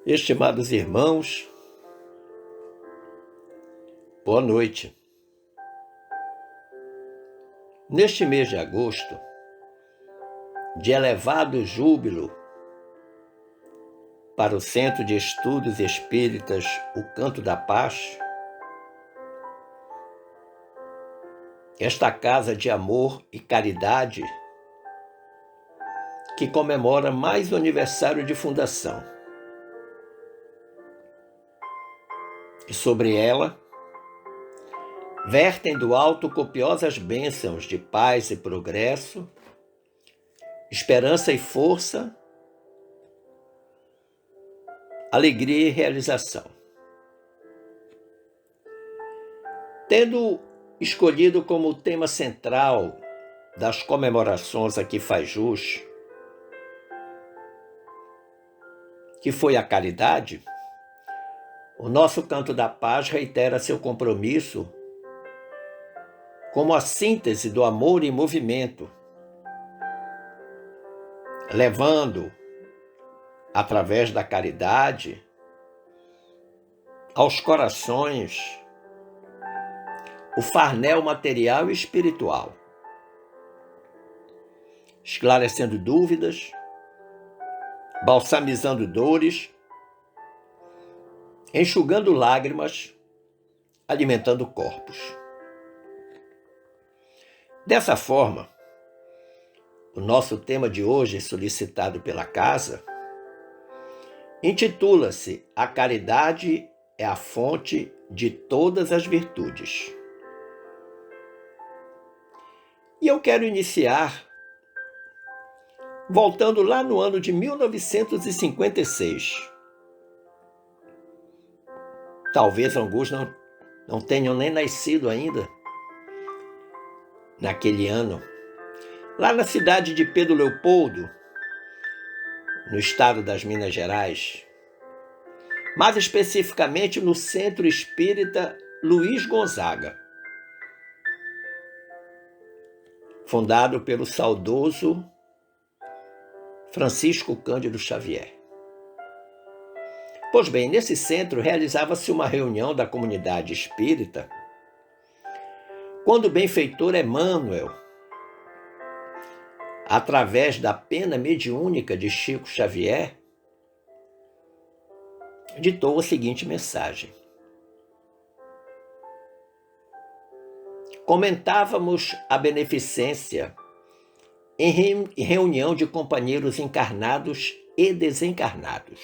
Estimados irmãos, boa noite. Neste mês de agosto, de elevado júbilo para o Centro de Estudos Espíritas O Canto da Paz, esta casa de amor e caridade que comemora mais um aniversário de fundação. E sobre ela, vertem do alto copiosas bênçãos de paz e progresso, esperança e força, alegria e realização. Tendo escolhido como tema central das comemorações a que faz jus, que foi a caridade, o nosso Canto da Paz reitera seu compromisso como a síntese do amor em movimento, levando, através da caridade, aos corações o farnel material e espiritual, esclarecendo dúvidas, balsamizando dores, enxugando lágrimas, alimentando corpos. Dessa forma, o nosso tema de hoje, solicitado pela casa, intitula-se A Caridade é a Fonte de Todas as Virtudes. E eu quero iniciar voltando lá no ano de 1956. Talvez alguns não tenham nem nascido ainda naquele ano. Lá na cidade de Pedro Leopoldo, no estado das Minas Gerais, mais especificamente no Centro Espírita Luiz Gonzaga, fundado pelo saudoso Francisco Cândido Xavier. Pois bem, nesse centro realizava-se uma reunião da comunidade espírita, quando o benfeitor Emmanuel, através da pena mediúnica de Chico Xavier, ditou a seguinte mensagem. Comentávamos a beneficência em reunião de companheiros encarnados e desencarnados,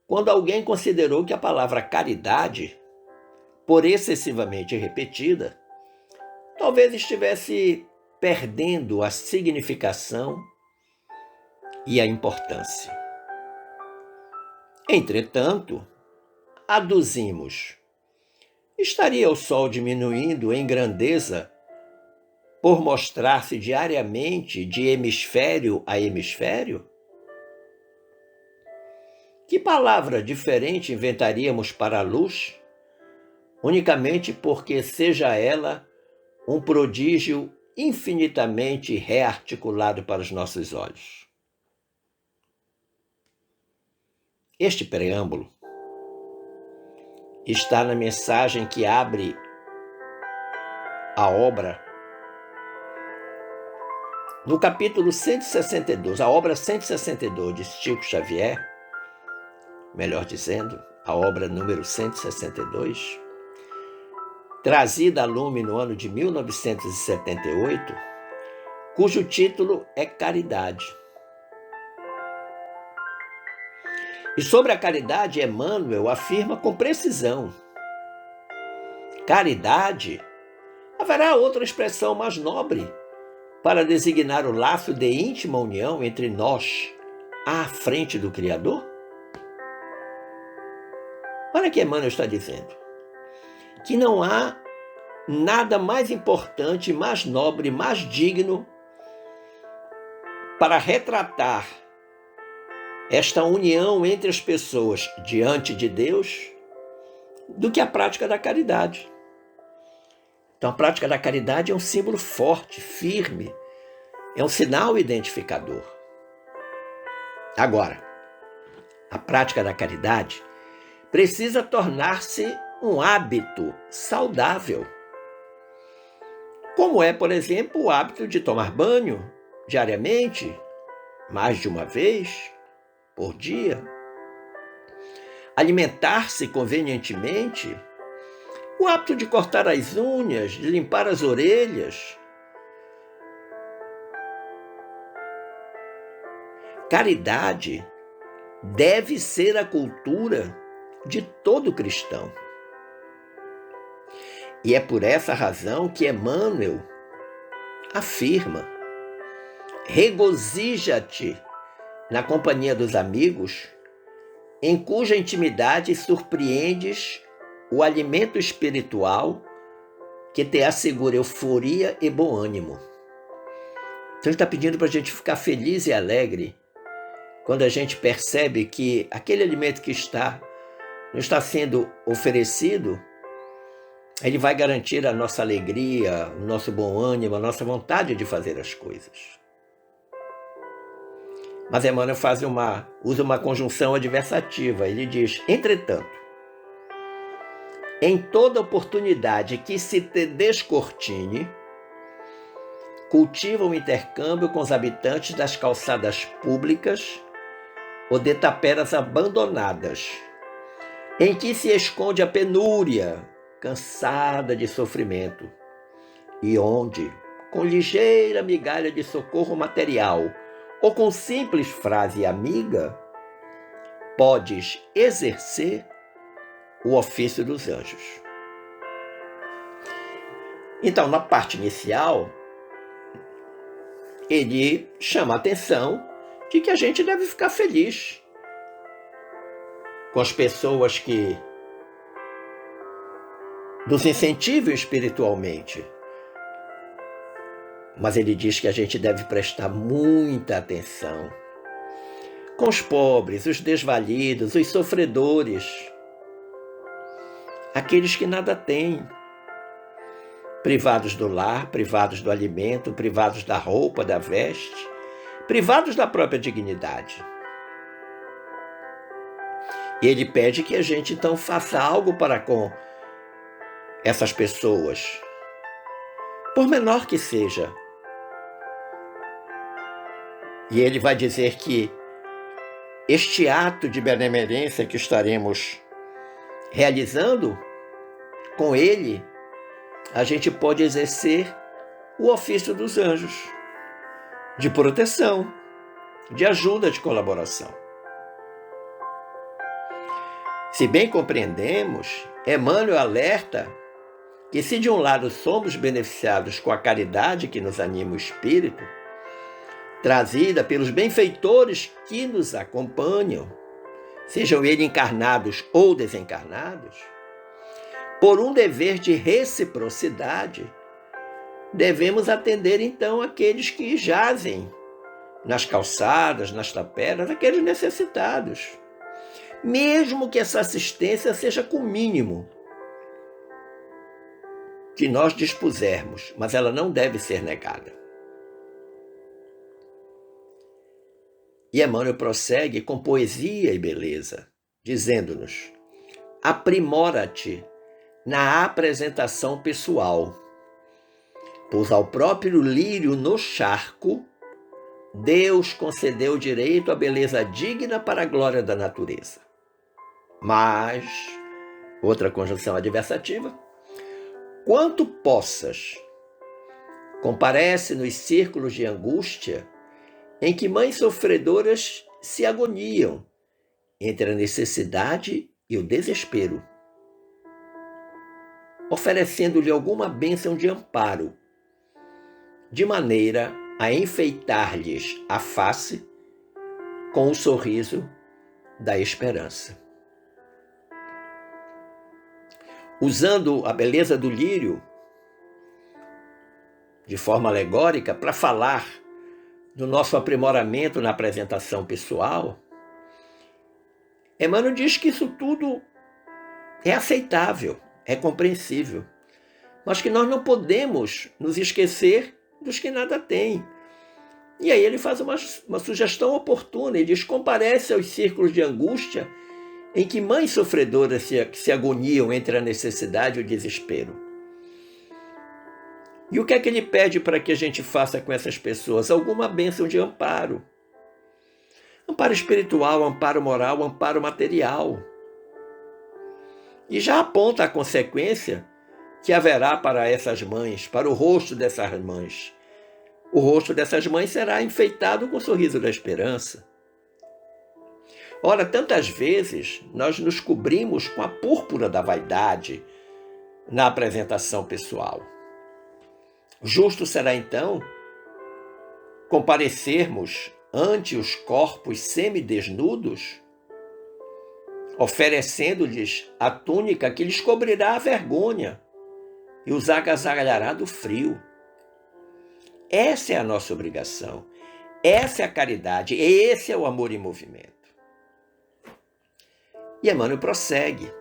quando alguém considerou que a palavra caridade, por excessivamente repetida, talvez estivesse perdendo a significação e a importância. Entretanto, aduzimos, estaria o sol diminuindo em grandeza por mostrar-se diariamente de hemisfério a hemisfério? Que palavra diferente inventaríamos para a luz, unicamente porque seja ela um prodígio infinitamente rearticulado para os nossos olhos? Este preâmbulo está na mensagem que abre a obra, no capítulo 162, a obra 162 de Chico Xavier, melhor dizendo, a obra número 162, trazida a lume no ano de 1978, cujo título é Caridade. E sobre a caridade, Emmanuel afirma com precisão: caridade, haverá outra expressão mais nobre para designar o laço de íntima união entre nós à frente do Criador? Olha o que Emmanuel está dizendo. Que não há nada mais importante, mais nobre, mais digno para retratar esta união entre as pessoas diante de Deus do que a prática da caridade. Então, a prática da caridade é um símbolo forte, firme, é um sinal identificador. Agora, a prática da caridade, precisa tornar-se um hábito saudável. Como é, por exemplo, o hábito de tomar banho diariamente, mais de uma vez por dia, alimentar-se convenientemente, o hábito de cortar as unhas, de limpar as orelhas. Caridade deve ser a cultura de todo cristão. E é por essa razão que Emmanuel afirma: regozija-te na companhia dos amigos, em cuja intimidade surpreendes o alimento espiritual que te assegura euforia e bom ânimo. Então ele está pedindo para a gente ficar feliz e alegre quando a gente percebe que aquele alimento que não está sendo oferecido, ele vai garantir a nossa alegria, o nosso bom ânimo, a nossa vontade de fazer as coisas. Mas Emmanuel usa uma conjunção adversativa. Ele diz: entretanto, em toda oportunidade que se te descortine, cultiva o intercâmbio com os habitantes das calçadas públicas ou de taperas abandonadas, em que se esconde a penúria, cansada de sofrimento, e onde, com ligeira migalha de socorro material ou com simples frase amiga, podes exercer o ofício dos anjos. Então, na parte inicial, ele chama a atenção de que a gente deve ficar feliz com as pessoas que nos incentivam espiritualmente. Mas ele diz que a gente deve prestar muita atenção com os pobres, os desvalidos, os sofredores, aqueles que nada têm, privados do lar, privados do alimento, privados da roupa, da veste, privados da própria dignidade. E ele pede que a gente então faça algo para com essas pessoas, por menor que seja. E ele vai dizer que este ato de benemerência que estaremos realizando com ele, a gente pode exercer o ofício dos anjos, de proteção, de ajuda, de colaboração. Se bem compreendemos, Emmanuel alerta que se de um lado somos beneficiados com a caridade que nos anima o espírito, trazida pelos benfeitores que nos acompanham, sejam eles encarnados ou desencarnados, por um dever de reciprocidade, devemos atender então aqueles que jazem nas calçadas, nas taperas, aqueles necessitados, mesmo que essa assistência seja com o mínimo que nós dispusermos, mas ela não deve ser negada. E Emmanuel prossegue com poesia e beleza, dizendo-nos: aprimora-te na apresentação pessoal, pois ao próprio lírio no charco, Deus concedeu o direito à beleza digna para a glória da natureza. Mas, outra conjunção adversativa, quanto possas, comparece nos círculos de angústia em que mães sofredoras se agoniam entre a necessidade e o desespero, oferecendo-lhe alguma bênção de amparo, de maneira a enfeitar-lhes a face com o sorriso da esperança. Usando a beleza do lírio de forma alegórica para falar do nosso aprimoramento na apresentação pessoal, Emmanuel diz que isso tudo é aceitável, é compreensível, mas que nós não podemos nos esquecer dos que nada têm, E aí ele faz uma sugestão oportuna, ele diz: comparece aos círculos de angústia em que mães sofredoras se agoniam entre a necessidade e o desespero. E o que é que ele pede para que a gente faça com essas pessoas? Alguma bênção de amparo. Amparo espiritual, amparo moral, amparo material. E já aponta a consequência que haverá para essas mães, para o rosto dessas mães. O rosto dessas mães será enfeitado com o sorriso da esperança. Ora, tantas vezes nós nos cobrimos com a púrpura da vaidade na apresentação pessoal. Justo será, então, comparecermos ante os corpos semidesnudos, oferecendo-lhes a túnica que lhes cobrirá a vergonha e os agasalhará do frio. Essa é a nossa obrigação, essa é a caridade, esse é o amor em movimento. E Emmanuel prossegue.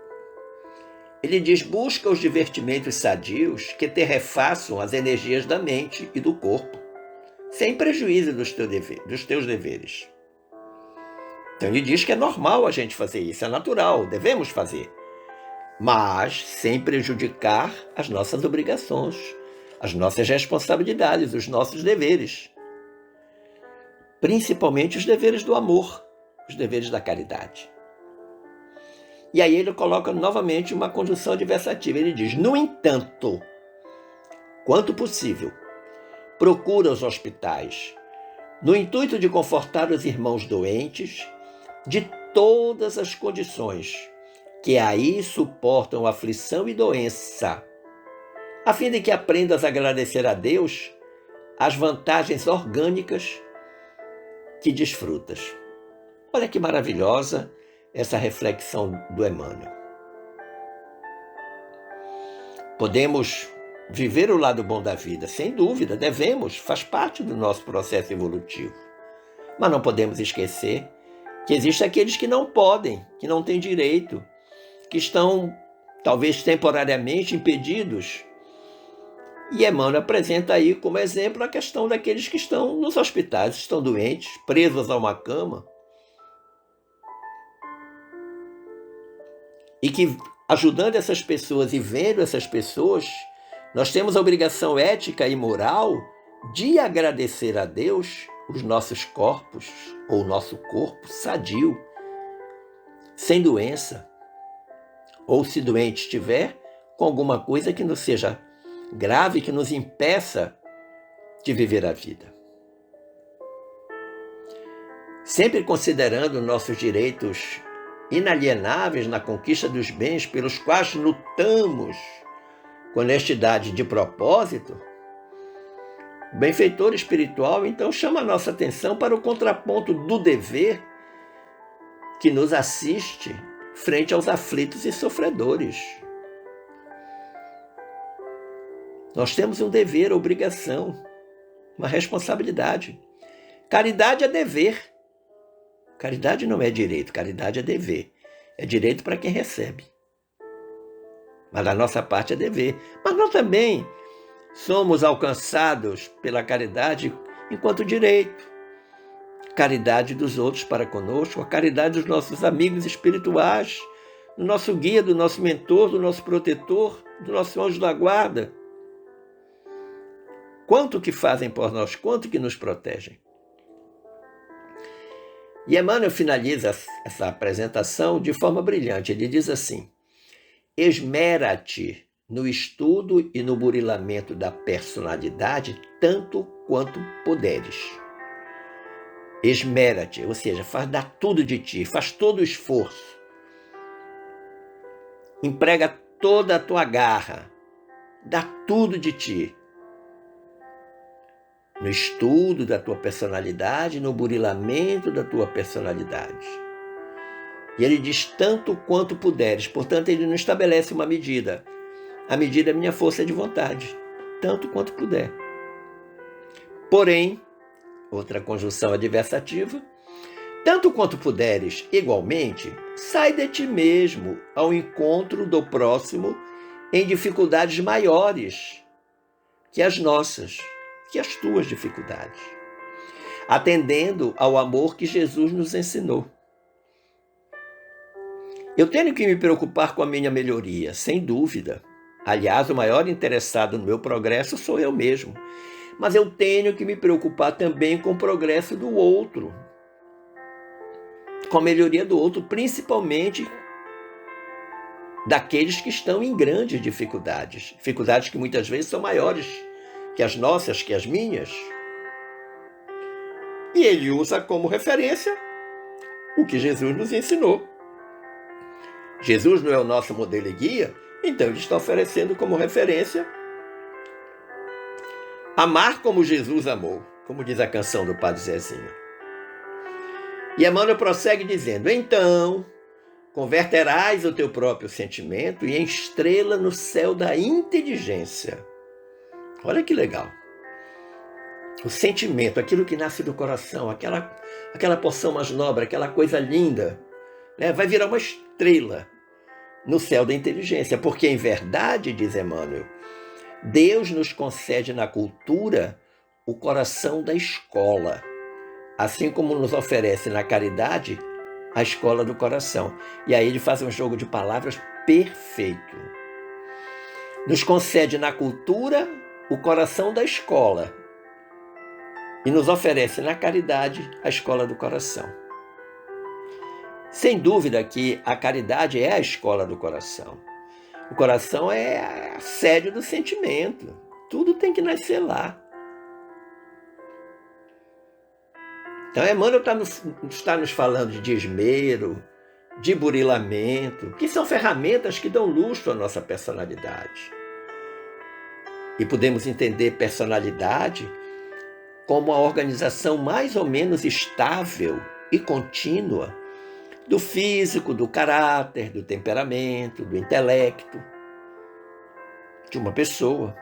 Ele diz: busca os divertimentos sadios que te refaçam as energias da mente e do corpo, sem prejuízo dos teus deveres. Então ele diz que é normal a gente fazer isso, é natural, devemos fazer, mas sem prejudicar as nossas obrigações, as nossas responsabilidades, os nossos deveres, principalmente os deveres do amor, os deveres da caridade. E aí ele coloca novamente uma conjunção adversativa. Ele diz: no entanto, quanto possível, procura os hospitais, no intuito de confortar os irmãos doentes de todas as condições que aí suportam aflição e doença, a fim de que aprendas a agradecer a Deus as vantagens orgânicas que desfrutas. Olha que maravilhosa essa reflexão do Emmanuel. Podemos viver o lado bom da vida, sem dúvida, devemos, faz parte do nosso processo evolutivo. Mas não podemos esquecer que existem aqueles que não podem, que não têm direito, que estão talvez temporariamente impedidos. E Emmanuel apresenta aí como exemplo a questão daqueles que estão nos hospitais, estão doentes, presos a uma cama, e que, ajudando essas pessoas e vendo essas pessoas, nós temos a obrigação ética e moral de agradecer a Deus os nossos corpos, ou o nosso corpo sadio, sem doença, ou se doente estiver, com alguma coisa que não seja grave, que nos impeça de viver a vida. Sempre considerando nossos direitos inalienáveis na conquista dos bens pelos quais lutamos com honestidade de propósito, o benfeitor espiritual então chama a nossa atenção para o contraponto do dever que nos assiste frente aos aflitos e sofredores. Nós temos um dever, obrigação, uma responsabilidade. Caridade é dever. Caridade não é direito, caridade é dever. É direito para quem recebe. Mas da nossa parte é dever. Mas nós também somos alcançados pela caridade enquanto direito. Caridade dos outros para conosco, a caridade dos nossos amigos espirituais, do nosso guia, do nosso mentor, do nosso protetor, do nosso anjo da guarda. Quanto que fazem por nós, quanto que nos protegem. E Emmanuel finaliza essa apresentação de forma brilhante. Ele diz assim: esmera-te no estudo e no burilamento da personalidade tanto quanto puderes. Esmera-te, ou seja, dá tudo de ti, faz todo o esforço. Emprega toda a tua garra, dá tudo de ti. No estudo da tua personalidade, no burilamento da tua personalidade. E ele diz tanto quanto puderes, portanto ele não estabelece uma medida. A medida é minha força de vontade, tanto quanto puder. Porém, outra conjunção adversativa, tanto quanto puderes, igualmente, sai de ti mesmo ao encontro do próximo em dificuldades maiores que as nossas, que as tuas dificuldades. atendendo ao amor que Jesus nos ensinou. Eu tenho que me preocupar com a minha melhoria, sem dúvida. Aliás, o maior interessado no meu progresso sou eu mesmo. Mas eu tenho que me preocupar também com o progresso do outro, com a melhoria do outro, principalmente daqueles que estão em grandes dificuldades, dificuldades que muitas vezes são maiores que as nossas, que as minhas. E ele usa como referência o que Jesus nos ensinou. Jesus não é o nosso modelo e guia, então ele está oferecendo como referência amar como Jesus amou, como diz a canção do Padre Zezinho. E Emmanuel prossegue dizendo: então, converterás o teu próprio sentimento em estrela no céu da inteligência. Olha que legal. O sentimento, aquilo que nasce do coração, aquela porção mais nobre, aquela coisa linda, né, vai virar uma estrela no céu da inteligência, porque em verdade, diz Emmanuel, Deus nos concede na cultura o coração da escola, assim como nos oferece na caridade a escola do coração. E aí ele faz um jogo de palavras perfeito. Nos concede na cultura o coração da escola e nos oferece na caridade a escola do coração. Sem dúvida que a caridade é a escola do coração. O coração é a sede do sentimento. Tudo tem que nascer lá. Então, Emmanuel está nos falando de esmero, de burilamento, que são ferramentas que dão lustro à nossa personalidade. E podemos entender personalidade como a organização mais ou menos estável e contínua do físico, do caráter, do temperamento, do intelecto de uma pessoa,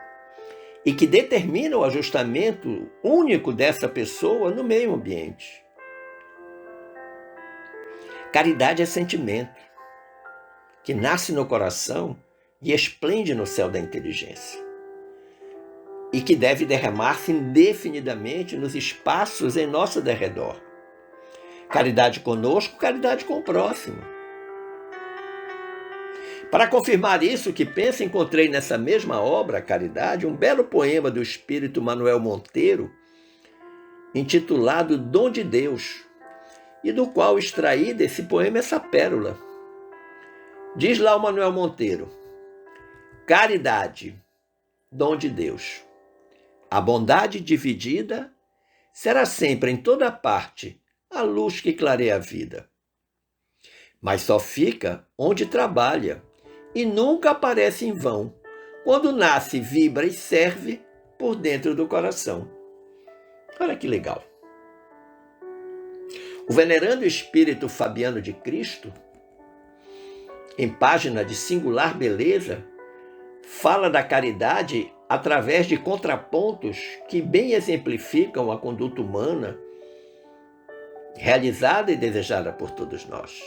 e que determina o ajustamento único dessa pessoa no meio ambiente. Caridade é sentimento que nasce no coração e esplende no céu da inteligência, e que deve derramar-se indefinidamente nos espaços em nosso derredor. Caridade conosco, caridade com o próximo. Para confirmar isso que penso, encontrei nessa mesma obra, Caridade, um belo poema do espírito Manuel Monteiro, intitulado Dom de Deus, e do qual extraí desse poema essa pérola. Diz lá o Manuel Monteiro: caridade, dom de Deus. A bondade dividida será sempre em toda parte a luz que clareia a vida. Mas só fica onde trabalha e nunca aparece em vão, quando nasce, vibra e serve por dentro do coração. Olha que legal. O venerando espírito Fabiano de Cristo, em página de singular beleza, fala da caridade através de contrapontos que bem exemplificam a conduta humana realizada e desejada por todos nós.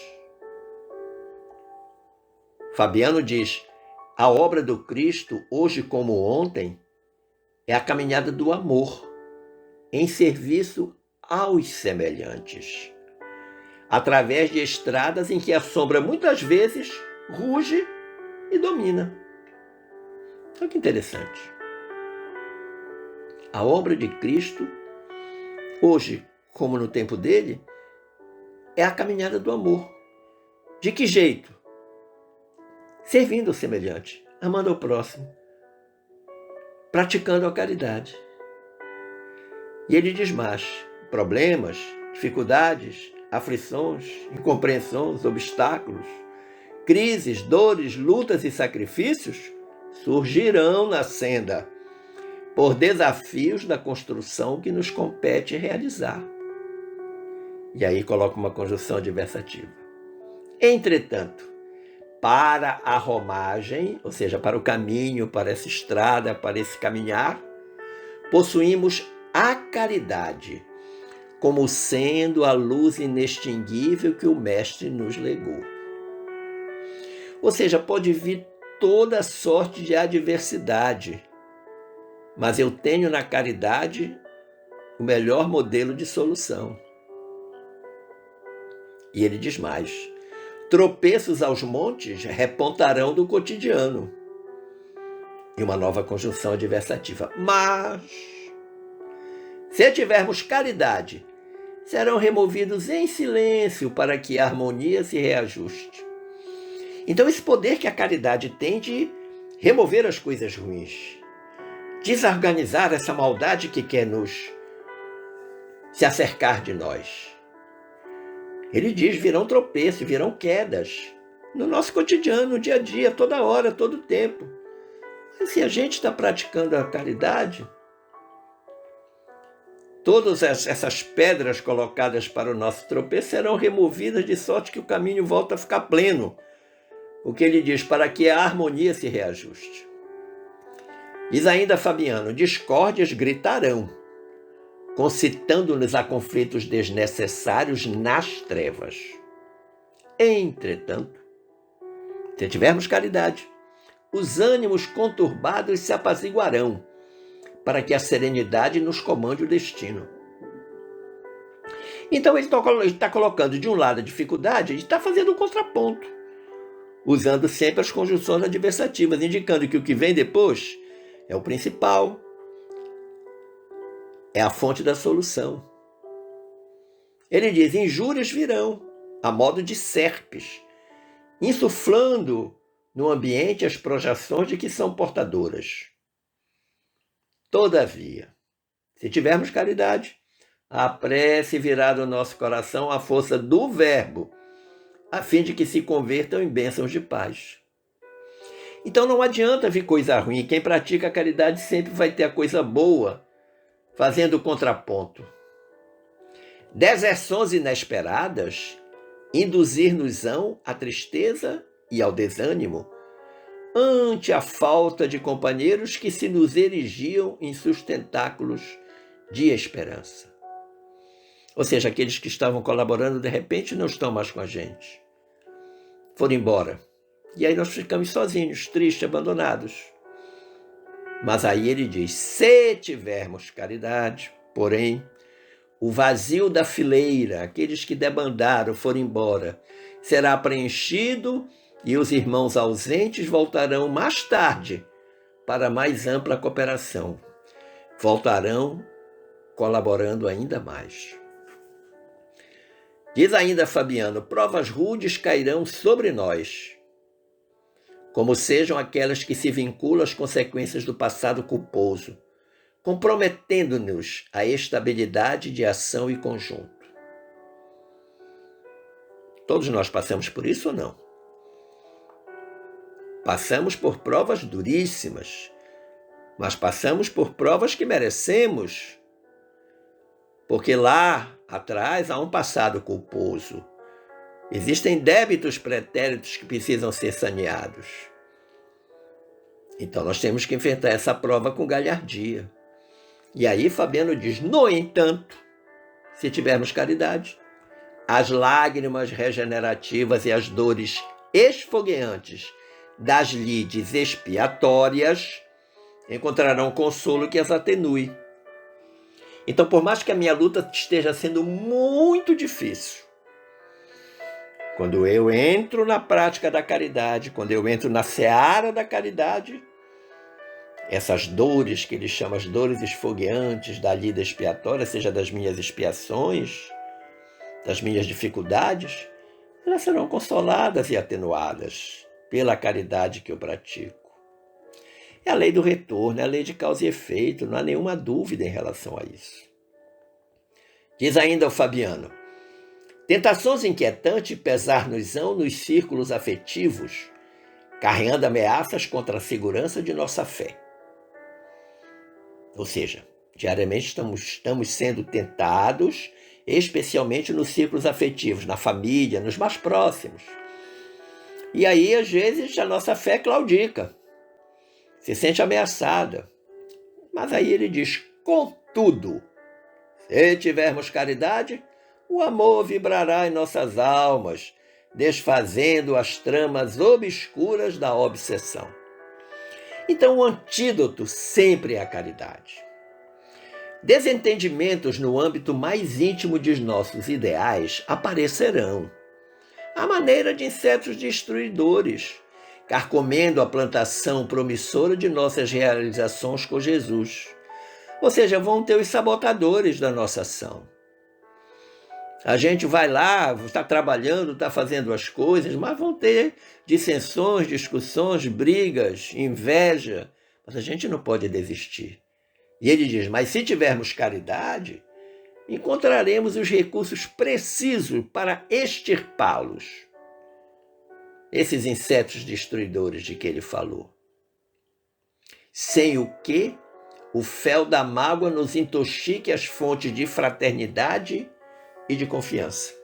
Fabiano diz: a obra do Cristo, hoje como ontem, é a caminhada do amor, em serviço aos semelhantes, através de estradas em que a sombra muitas vezes ruge e domina. Olha que interessante. A obra de Cristo, hoje como no tempo dele, é a caminhada do amor. De que jeito? Servindo ao semelhante, amando ao próximo, praticando a caridade. E ele diz mais: problemas, dificuldades, aflições, incompreensões, obstáculos, crises, dores, lutas e sacrifícios surgirão na senda por desafios da construção que nos compete realizar. E aí coloca uma conjunção adversativa. Entretanto, para a romagem, ou seja, para o caminho, para essa estrada, para esse caminhar, possuímos a caridade como sendo a luz inextinguível que o Mestre nos legou. Ou seja, pode vir toda sorte de adversidade, mas eu tenho na caridade o melhor modelo de solução. E ele diz mais: tropeços aos montes repontarão do cotidiano. E uma nova conjunção adversativa. Mas, se tivermos caridade, serão removidos em silêncio para que a harmonia se reajuste. Então, esse poder que a caridade tem de remover as coisas ruins, desorganizar essa maldade que quer nos se acercar de nós. Ele diz, virão tropeços, virão quedas no nosso cotidiano, no dia a dia, toda hora, todo tempo. Mas se a gente está praticando a caridade, todas essas pedras colocadas para o nosso tropeço serão removidas de sorte que o caminho volta a ficar pleno. O que ele diz, para que a harmonia se reajuste. Diz ainda Fabiano, discórdias gritarão, concitando-nos a conflitos desnecessários nas trevas. Entretanto, se tivermos caridade, os ânimos conturbados se apaziguarão, para que a serenidade nos comande o destino. Então ele está colocando de um lado a dificuldade e está fazendo um contraponto, usando sempre as conjunções adversativas, indicando que o que vem depois é o principal, é a fonte da solução. Ele diz, injúrias virão, a modo de serpes, insuflando no ambiente as projeções de que são portadoras. Todavia, se tivermos caridade, a prece virá do nosso coração a força do verbo, a fim de que se convertam em bênçãos de paz. Então não adianta vir coisa ruim, quem pratica a caridade sempre vai ter a coisa boa, fazendo o contraponto. Deserções inesperadas induzir-nos-ão à tristeza e ao desânimo, ante a falta de companheiros que se nos erigiam em sustentáculos de esperança. Ou seja, aqueles que estavam colaborando, de repente, não estão mais com a gente. Foram embora. E aí nós ficamos sozinhos, tristes, abandonados. Mas aí ele diz, se tivermos caridade, porém, o vazio da fileira, aqueles que debandaram, foram embora, será preenchido e os irmãos ausentes voltarão mais tarde para mais ampla cooperação. Voltarão colaborando ainda mais. Diz ainda Fabiano, provas rudes cairão sobre nós, como sejam aquelas que se vinculam às consequências do passado culposo, comprometendo-nos a estabilidade de ação e conjunto. Todos nós passamos por isso ou não? Passamos por provas duríssimas, mas passamos por provas que merecemos, porque lá atrás há um passado culposo. Existem débitos pretéritos que precisam ser saneados. Então nós temos que enfrentar essa prova com galhardia. E aí Fabiano diz, no entanto, se tivermos caridade, as lágrimas regenerativas e as dores esfogueantes das lides expiatórias encontrarão consolo que as atenue. Então, por mais que a minha luta esteja sendo muito difícil, quando eu entro na prática da caridade, quando eu entro na seara da caridade, essas dores que ele chama as dores esfogueantes da lida expiatória, seja das minhas expiações, das minhas dificuldades, elas serão consoladas e atenuadas pela caridade que eu pratico. É a lei do retorno, é a lei de causa e efeito, não há nenhuma dúvida em relação a isso. Diz ainda o Fabiano, tentações inquietantes pesar-nos-ão nos círculos afetivos, carregando ameaças contra a segurança de nossa fé. Ou seja, diariamente estamos sendo tentados, especialmente nos círculos afetivos, na família, nos mais próximos. E aí, às vezes, a nossa fé claudica, se sente ameaçada. Mas aí ele diz, contudo, se tivermos caridade, o amor vibrará em nossas almas, desfazendo as tramas obscuras da obsessão. Então, o antídoto sempre é a caridade. Desentendimentos no âmbito mais íntimo de nossos ideais aparecerão, à maneira de insetos destruidores, carcomendo a plantação promissora de nossas realizações com Jesus. Ou seja, vão ter os sabotadores da nossa ação. A gente vai lá, está trabalhando, está fazendo as coisas, mas vão ter dissensões, discussões, brigas, inveja. Mas a gente não pode desistir. E ele diz, mas se tivermos caridade, encontraremos os recursos precisos para extirpá-los. Esses insetos destruidores de que ele falou. Sem o que o fel da mágoa nos intoxique as fontes de fraternidade e de confiança.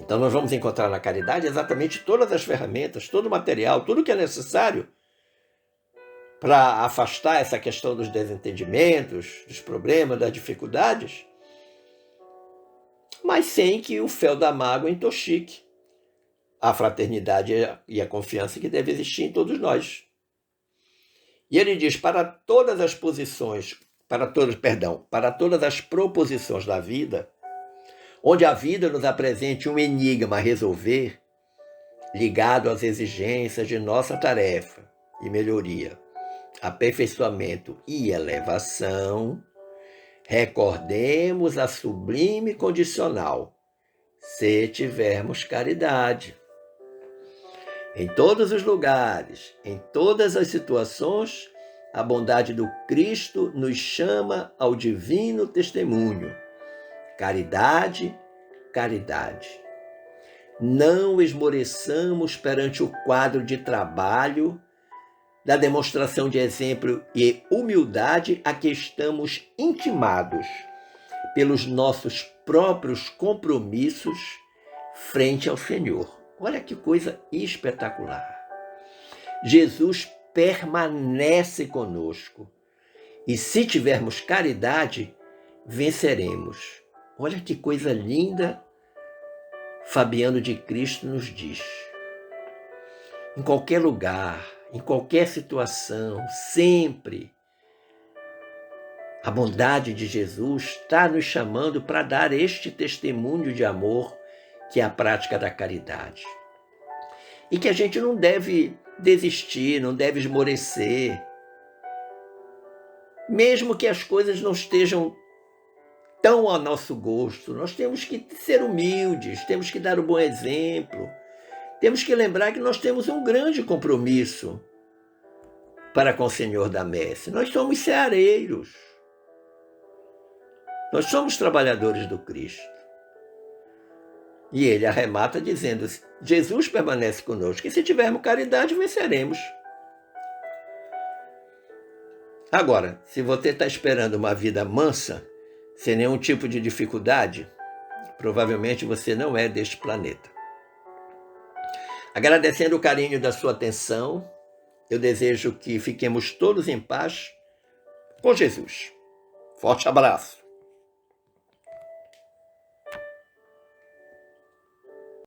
Então nós vamos encontrar na caridade exatamente todas as ferramentas, todo o material, tudo que é necessário para afastar essa questão dos desentendimentos, dos problemas, das dificuldades, mas sem que o fel da mágoa intoxique a fraternidade e a confiança que deve existir em todos nós. E ele diz, para todas as proposições da vida, onde a vida nos apresente um enigma a resolver, ligado às exigências de nossa tarefa e melhoria, aperfeiçoamento e elevação, recordemos a sublime condicional, se tivermos caridade. Em todos os lugares, em todas as situações, a bondade do Cristo nos chama ao divino testemunho. Caridade, caridade. Não esmoreçamos perante o quadro de trabalho da demonstração de exemplo e humildade a que estamos intimados pelos nossos próprios compromissos frente ao Senhor. Olha que coisa espetacular. Jesus permanece conosco e se tivermos caridade, venceremos. Olha que coisa linda Fabiano de Cristo nos diz. Em qualquer lugar, em qualquer situação, sempre, a bondade de Jesus está nos chamando para dar este testemunho de amor que é a prática da caridade. E que a gente não deve desistir, não deve esmorecer. Mesmo que as coisas não estejam tão a nosso gosto, nós temos que ser humildes, temos que dar o bom exemplo, temos que lembrar que nós temos um grande compromisso para com o Senhor da Messe. Nós somos ceareiros, nós somos trabalhadores do Cristo. E ele arremata dizendo, Jesus permanece conosco, e se tivermos caridade, venceremos. Agora, se você está esperando uma vida mansa, sem nenhum tipo de dificuldade, provavelmente você não é deste planeta. Agradecendo o carinho da sua atenção, eu desejo que fiquemos todos em paz com Jesus. Forte abraço.